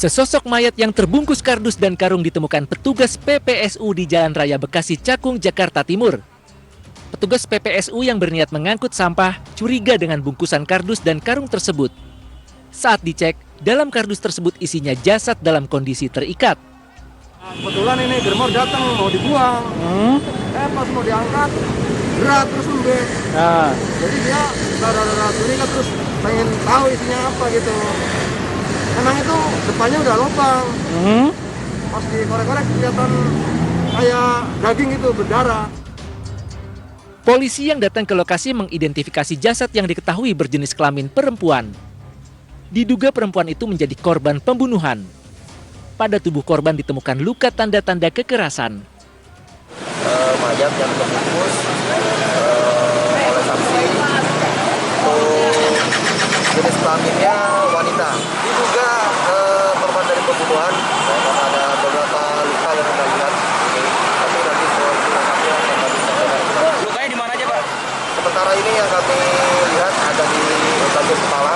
Sesosok mayat yang terbungkus kardus dan karung ditemukan petugas PPSU di Jalan Raya Bekasi Cakung, Jakarta Timur. Petugas PPSU yang berniat mengangkut sampah curiga dengan bungkusan kardus dan karung tersebut. Saat dicek, dalam kardus tersebut isinya jasad dalam kondisi terikat. Kebetulan ini germor datang mau dibuang, pas mau diangkat berat terus lembek. Jadi dia rada-rada curiga terus pengen tahu isinya apa gitu. Emang itu depannya udah lubang. Pas dikorek-korek kelihatan kayak daging itu berdarah. Polisi yang datang ke lokasi mengidentifikasi jasad yang diketahui berjenis kelamin perempuan. Diduga perempuan itu menjadi korban pembunuhan. Pada tubuh korban ditemukan luka tanda-tanda kekerasan. Mayat yang terbungkus oleh saksi itu jenis kelaminnya wanita. Diduga korban dari pembunuhan karena ada beberapa luka yang kita lihat. Tapi nanti lukanya di mana aja, Pak? sementara ini yang kami lihat ada di bagian kepala.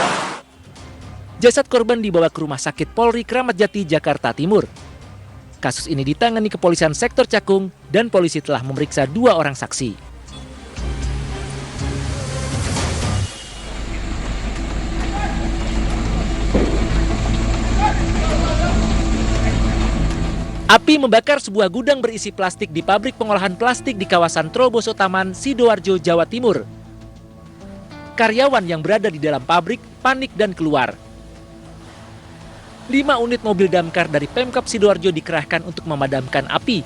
Jasad korban dibawa ke Rumah Sakit Polri Kramat Jati, Jakarta Timur. Kasus ini ditangani Kepolisian Sektor Cakung dan polisi telah memeriksa 2 orang saksi. Api membakar sebuah gudang berisi plastik di pabrik pengolahan plastik di kawasan Troboso Taman, Sidoarjo, Jawa Timur. Karyawan yang berada di dalam pabrik panik dan keluar. 5 unit mobil damkar dari Pemkab Sidoarjo dikerahkan untuk memadamkan api.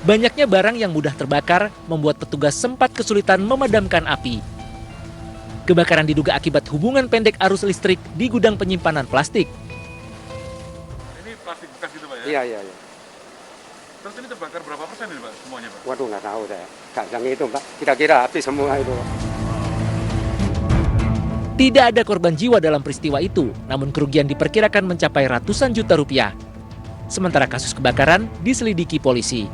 Banyaknya barang yang mudah terbakar membuat petugas sempat kesulitan memadamkan api. Kebakaran diduga akibat hubungan pendek arus listrik di gudang penyimpanan plastik. Ini plastik bekas gitu, Pak ya? Iya. Terus ini terbakar berapa persen ini, Pak, semuanya, Pak? Waduh, nggak tahu saya. Nggak itu, Pak. Kira-kira api semua itu. Tidak ada korban jiwa dalam peristiwa itu, namun kerugian diperkirakan mencapai ratusan juta rupiah. Sementara kasus kebakaran diselidiki polisi.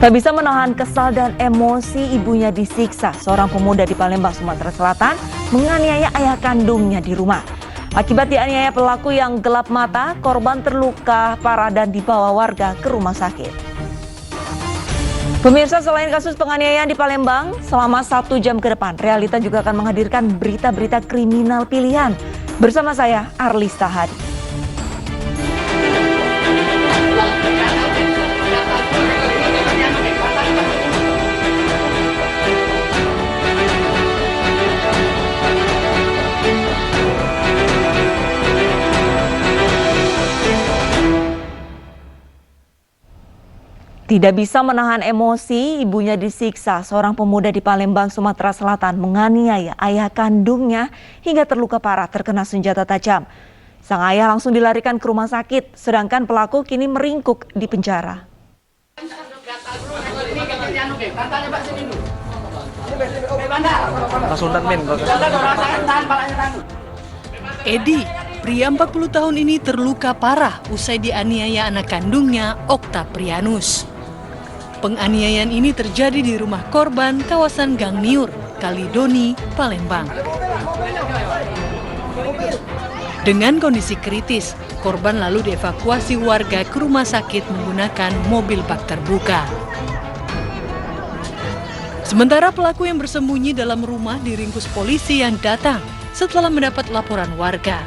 Tak bisa menahan kesal dan emosi, ibunya disiksa. Seorang pemuda di Palembang, Sumatera Selatan menganiaya ayah kandungnya di rumah. Akibat dianiaya pelaku yang gelap mata, korban terluka parah dan dibawa warga ke rumah sakit. Pemirsa, selain kasus penganiayaan di Palembang, selama 1 jam ke depan, Realita juga akan menghadirkan berita-berita kriminal pilihan. Bersama saya, Arlista Hadi. Tidak bisa menahan emosi, ibunya disiksa. Seorang pemuda di Palembang, Sumatera Selatan menganiaya ayah kandungnya hingga terluka parah terkena senjata tajam. Sang ayah langsung dilarikan ke rumah sakit, sedangkan pelaku kini meringkuk di penjara. Edi, pria 40 tahun ini terluka parah usai dianiaya anak kandungnya, Oktaprianus. Penganiayaan ini terjadi di rumah korban kawasan Gang Niur, Kalidoni, Palembang. Dengan kondisi kritis, korban lalu dievakuasi warga ke rumah sakit menggunakan mobil bak terbuka. Sementara pelaku yang bersembunyi dalam rumah diringkus polisi yang datang setelah mendapat laporan warga.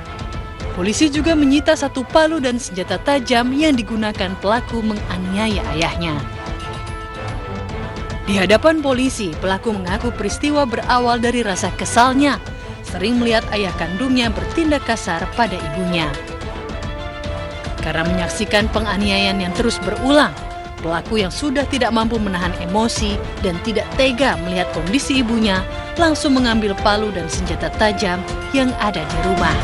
Polisi juga menyita 1 palu dan senjata tajam yang digunakan pelaku menganiaya ayahnya. Di hadapan polisi, pelaku mengaku peristiwa berawal dari rasa kesalnya, sering melihat ayah kandungnya bertindak kasar pada ibunya. Karena menyaksikan penganiayaan yang terus berulang, pelaku yang sudah tidak mampu menahan emosi dan tidak tega melihat kondisi ibunya, langsung mengambil palu dan senjata tajam yang ada di rumah.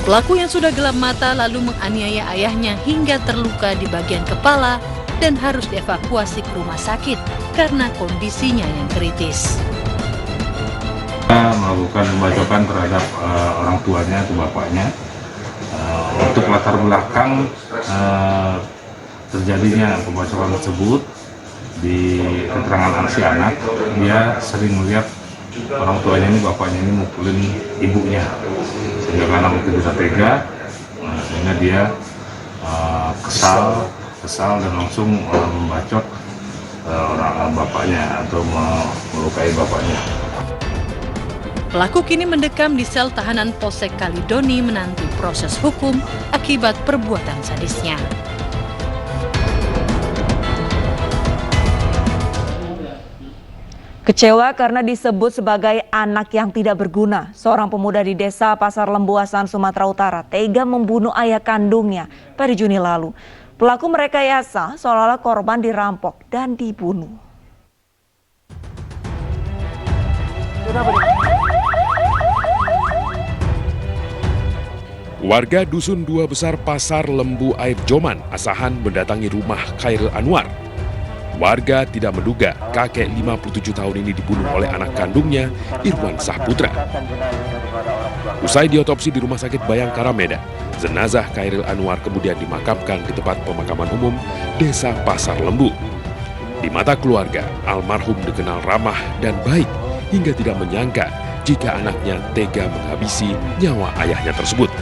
Pelaku yang sudah gelap mata lalu menganiaya ayahnya hingga terluka di bagian kepala dan harus dievakuasi ke rumah sakit karena kondisinya yang kritis. Melakukan pembacokan terhadap orang tuanya atau bapaknya. Untuk latar belakang terjadinya pembacokan tersebut, di keterangan si anak, dia sering melihat orang tuanya ini, bapaknya ini mukulin ibunya, sehingga anak itu bisa tega, sehingga dia kesal dan langsung membacok orang bapaknya atau melukai bapaknya. Pelaku kini mendekam di sel tahanan Polsek Kalidoni menanti proses hukum akibat perbuatan sadisnya. Kecewa karena disebut sebagai anak yang tidak berguna, seorang pemuda di desa Pasar Lembuasan, Sumatera Utara tega membunuh ayah kandungnya pada Juni lalu. Pelaku merekayasa seolah-olah korban dirampok dan dibunuh. Warga Dusun 2 Besar Pasar Lembu Air Joman, Asahan mendatangi rumah Khairil Anwar. Warga tidak menduga kakek 57 tahun ini dibunuh oleh anak kandungnya, Irwan Sahputra. Usai diotopsi di Rumah Sakit Bayangkara Medan, jenazah Khairil Anwar kemudian dimakamkan di tempat pemakaman umum Desa Pasar Lembu. Di mata keluarga, almarhum dikenal ramah dan baik hingga tidak menyangka jika anaknya tega menghabisi nyawa ayahnya tersebut.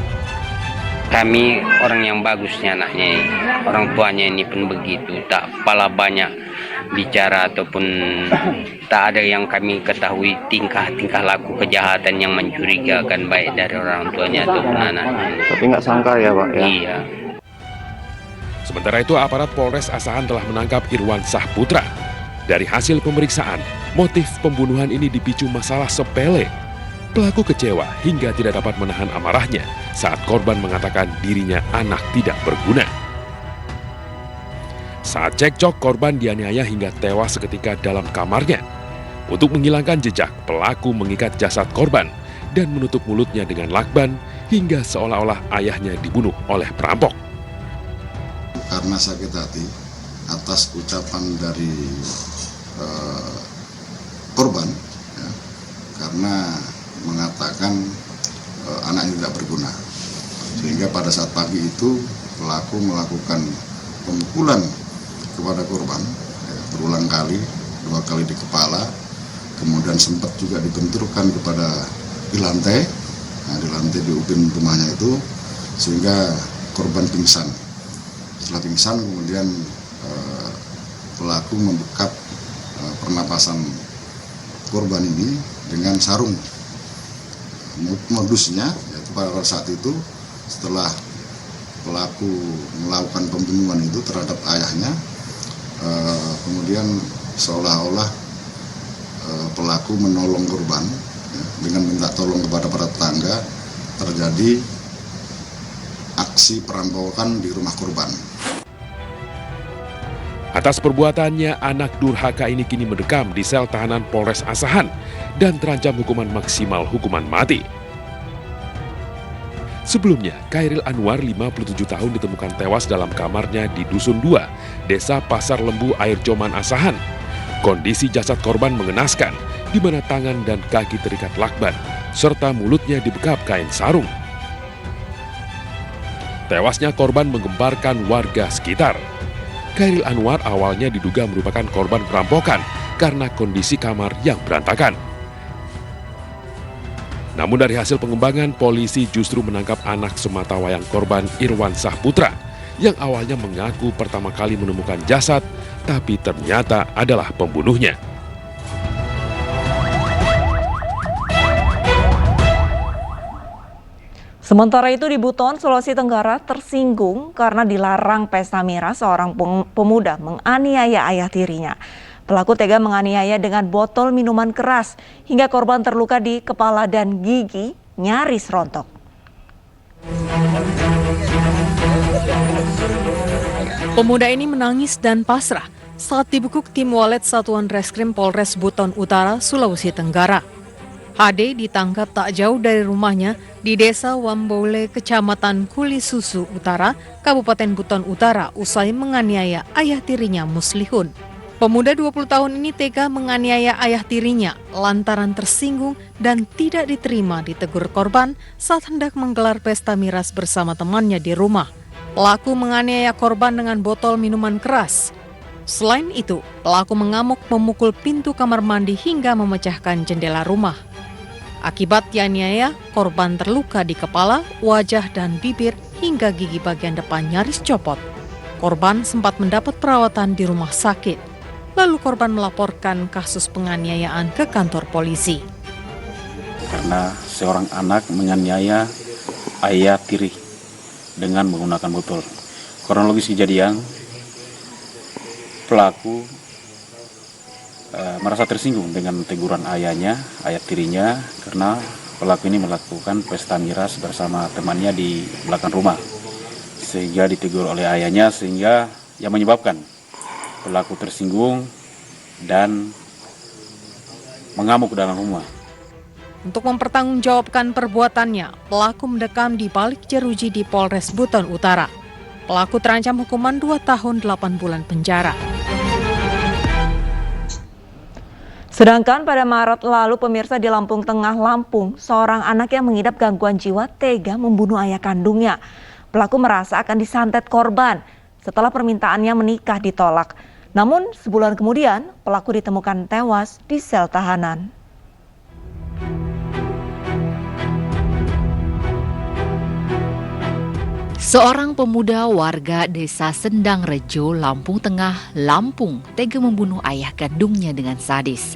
Kami orang yang bagusnya anaknya, orang tuanya ini pun begitu, tak pala banyak bicara ataupun tak ada yang kami ketahui tingkah laku kejahatan yang mencurigakan baik dari orang tuanya ataupun anaknya. Tapi nggak sangka ya Pak ya? Iya. Sementara itu aparat Polres Asahan telah menangkap Irwan Sahputra. Dari hasil pemeriksaan, motif pembunuhan ini dipicu masalah sepele. Pelaku kecewa hingga tidak dapat menahan amarahnya saat korban mengatakan dirinya anak tidak berguna. Saat cekcok, korban dianiaya hingga tewas seketika dalam kamarnya. Untuk menghilangkan jejak, pelaku mengikat jasad korban dan menutup mulutnya dengan lakban hingga seolah-olah ayahnya dibunuh oleh perampok. Karena sakit hati atas ucapan dari korban, ya, karena mengatakan anaknya tidak berguna, sehingga pada saat pagi itu pelaku melakukan pemukulan kepada korban berulang kali, 2 kali di kepala, kemudian sempat juga dibenturkan di lantai di ubin rumahnya itu, sehingga korban pingsan. Setelah pingsan kemudian pelaku membekap pernapasan korban ini dengan sarung. Modusnya yaitu pada saat itu setelah pelaku melakukan pembunuhan itu terhadap ayahnya, kemudian seolah-olah pelaku menolong korban ya, dengan minta tolong kepada para tetangga, terjadi aksi perampokan di rumah korban. Atas perbuatannya, anak durhaka ini kini mendekam di sel tahanan Polres Asahan dan terancam hukuman maksimal hukuman mati. Sebelumnya, Khairil Anwar 57 tahun ditemukan tewas dalam kamarnya di Dusun 2, Desa Pasar Lembu Air Joman Asahan. Kondisi jasad korban mengenaskan, di mana tangan dan kaki terikat lakban, serta mulutnya dibekap kain sarung. Tewasnya korban menggemparkan warga sekitar. Khairil Anwar awalnya diduga merupakan korban perampokan karena kondisi kamar yang berantakan. Namun dari hasil pengembangan, polisi justru menangkap anak sematawayang korban Irwan Sahputra yang awalnya mengaku pertama kali menemukan jasad, tapi ternyata adalah pembunuhnya. Sementara itu di Buton, Sulawesi Tenggara tersinggung karena dilarang pesta miras, seorang pemuda menganiaya ayah tirinya. Pelaku tega menganiaya dengan botol minuman keras hingga korban terluka di kepala dan gigi, nyaris rontok. Pemuda ini menangis dan pasrah saat dibekuk tim walet Satuan Reskrim Polres Buton Utara, Sulawesi Tenggara. HD ditangkap tak jauh dari rumahnya di Desa Wambole, Kecamatan Kulisusu Utara, Kabupaten Buton Utara, usai menganiaya ayah tirinya Muslihun. Pemuda 20 tahun ini tega menganiaya ayah tirinya lantaran tersinggung dan tidak diterima ditegur korban saat hendak menggelar pesta miras bersama temannya di rumah. Pelaku menganiaya korban dengan botol minuman keras. Selain itu, pelaku mengamuk memukul pintu kamar mandi hingga memecahkan jendela rumah. Akibat dianiaya, korban terluka di kepala, wajah, dan bibir hingga gigi bagian depan nyaris copot. Korban sempat mendapat perawatan di rumah sakit. Lalu korban melaporkan kasus penganiayaan ke kantor polisi. Karena seorang anak menganiaya ayah tiri dengan menggunakan botol. Kronologis kejadian, pelaku merasa tersinggung dengan teguran ayah tirinya karena pelaku ini melakukan pesta miras bersama temannya di belakang rumah. Sehingga ditegur oleh ayahnya sehingga yang menyebabkan pelaku tersinggung dan mengamuk dalam rumah. Untuk mempertanggungjawabkan perbuatannya, pelaku mendekam di balik jeruji di Polres Buton Utara. Pelaku terancam hukuman 2 tahun 8 bulan penjara. Sedangkan pada Maret lalu, pemirsa, di Lampung Tengah, Lampung, seorang anak yang mengidap gangguan jiwa tega membunuh ayah kandungnya. Pelaku merasa akan disantet korban setelah permintaannya menikah ditolak. Namun sebulan kemudian, pelaku ditemukan tewas di sel tahanan. Seorang pemuda warga desa Sendang Rejo, Lampung Tengah, Lampung, tega membunuh ayah kandungnya dengan sadis.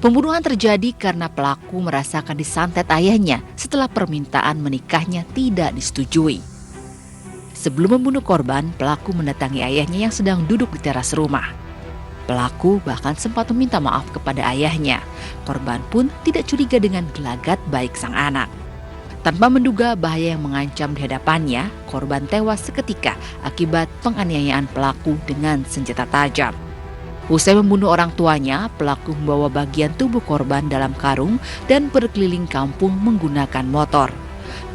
Pembunuhan terjadi karena pelaku merasakan disantet ayahnya setelah permintaan menikahnya tidak disetujui. Sebelum membunuh korban, pelaku mendatangi ayahnya yang sedang duduk di teras rumah. Pelaku bahkan sempat meminta maaf kepada ayahnya. Korban pun tidak curiga dengan gelagat baik sang anak. Tanpa menduga bahaya yang mengancam di hadapannya, korban tewas seketika akibat penganiayaan pelaku dengan senjata tajam. Usai membunuh orang tuanya, pelaku membawa bagian tubuh korban dalam karung dan berkeliling kampung menggunakan motor.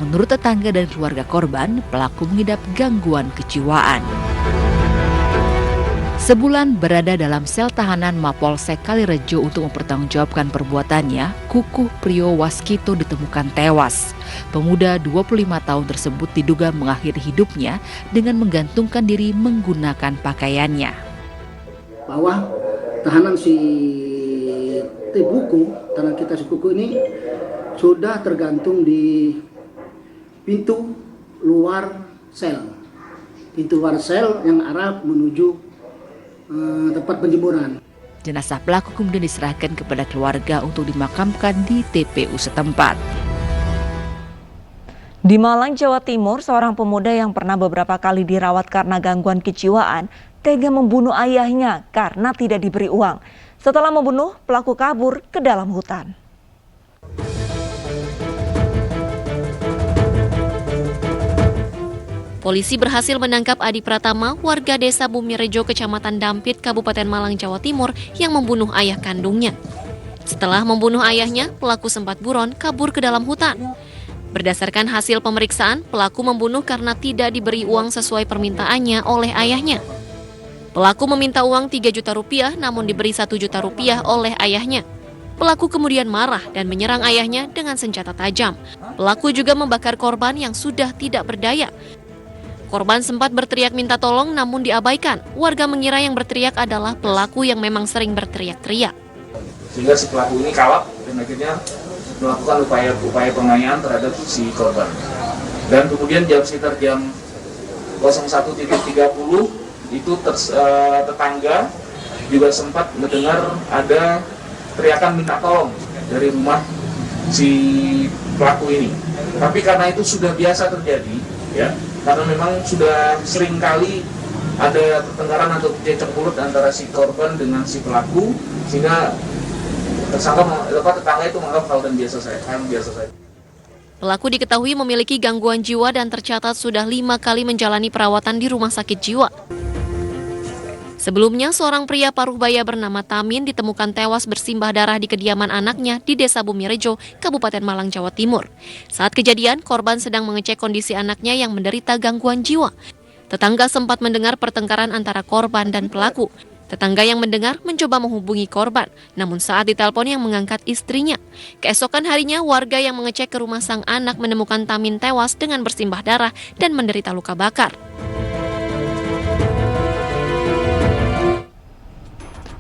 Menurut tetangga dan keluarga korban, pelaku mengidap gangguan kejiwaan. Sebulan berada dalam sel tahanan Mapolsek Kalirejo untuk mempertanggungjawabkan perbuatannya, Kukuh Priyo Waskito ditemukan tewas. Pemuda 25 tahun tersebut diduga mengakhiri hidupnya dengan menggantungkan diri menggunakan pakaiannya. Bahwa tahanan si Tebuku, tahanan kita si Kukuh ini sudah tergantung di pintu luar sel. Pintu luar sel yang arah menuju tempat penjemuran. Jenazah pelaku kemudian diserahkan kepada keluarga untuk dimakamkan di TPU setempat. Di Malang, Jawa Timur, seorang pemuda yang pernah beberapa kali dirawat karena gangguan kejiwaan tega membunuh ayahnya karena tidak diberi uang. Setelah membunuh, pelaku kabur ke dalam hutan. Polisi berhasil menangkap Adi Pratama, warga desa Bumirejo, Kecamatan Dampit, Kabupaten Malang, Jawa Timur, yang membunuh ayah kandungnya. Setelah membunuh ayahnya, pelaku sempat buron kabur ke dalam hutan. Berdasarkan hasil pemeriksaan, pelaku membunuh karena tidak diberi uang sesuai permintaannya oleh ayahnya. Pelaku meminta uang 3 juta rupiah, namun diberi 1 juta rupiah oleh ayahnya. Pelaku kemudian marah dan menyerang ayahnya dengan senjata tajam. Pelaku juga membakar korban yang sudah tidak berdaya. Korban sempat berteriak minta tolong namun diabaikan. Warga mengira yang berteriak adalah pelaku yang memang sering berteriak-teriak. Sehingga si pelaku ini kalap dan akhirnya melakukan upaya penganiayaan terhadap si korban. Dan kemudian sekitar jam 01.30 itu tetangga juga sempat mendengar ada teriakan minta tolong dari rumah si pelaku ini. Tapi karena itu sudah biasa terjadi, ya. Karena memang sudah sering kali ada pertengkaran atau cekcok mulut antara si korban dengan si pelaku, sehingga tetangga itu menganggap hal yang biasa saja. Pelaku diketahui memiliki gangguan jiwa dan tercatat sudah 5 kali menjalani perawatan di rumah sakit jiwa. Sebelumnya, seorang pria paruh baya bernama Tamin ditemukan tewas bersimbah darah di kediaman anaknya di Desa Bumirejo, Kabupaten Malang, Jawa Timur. Saat kejadian, korban sedang mengecek kondisi anaknya yang menderita gangguan jiwa. Tetangga sempat mendengar pertengkaran antara korban dan pelaku. Tetangga yang mendengar mencoba menghubungi korban, namun saat ditelepon yang mengangkat istrinya. Keesokan harinya, warga yang mengecek ke rumah sang anak menemukan Tamin tewas dengan bersimbah darah dan menderita luka bakar.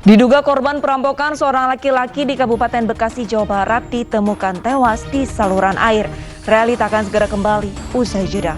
Diduga korban perampokan seorang laki-laki di Kabupaten Bekasi, Jawa Barat ditemukan tewas di saluran air. Realita akan segera kembali usai jeda.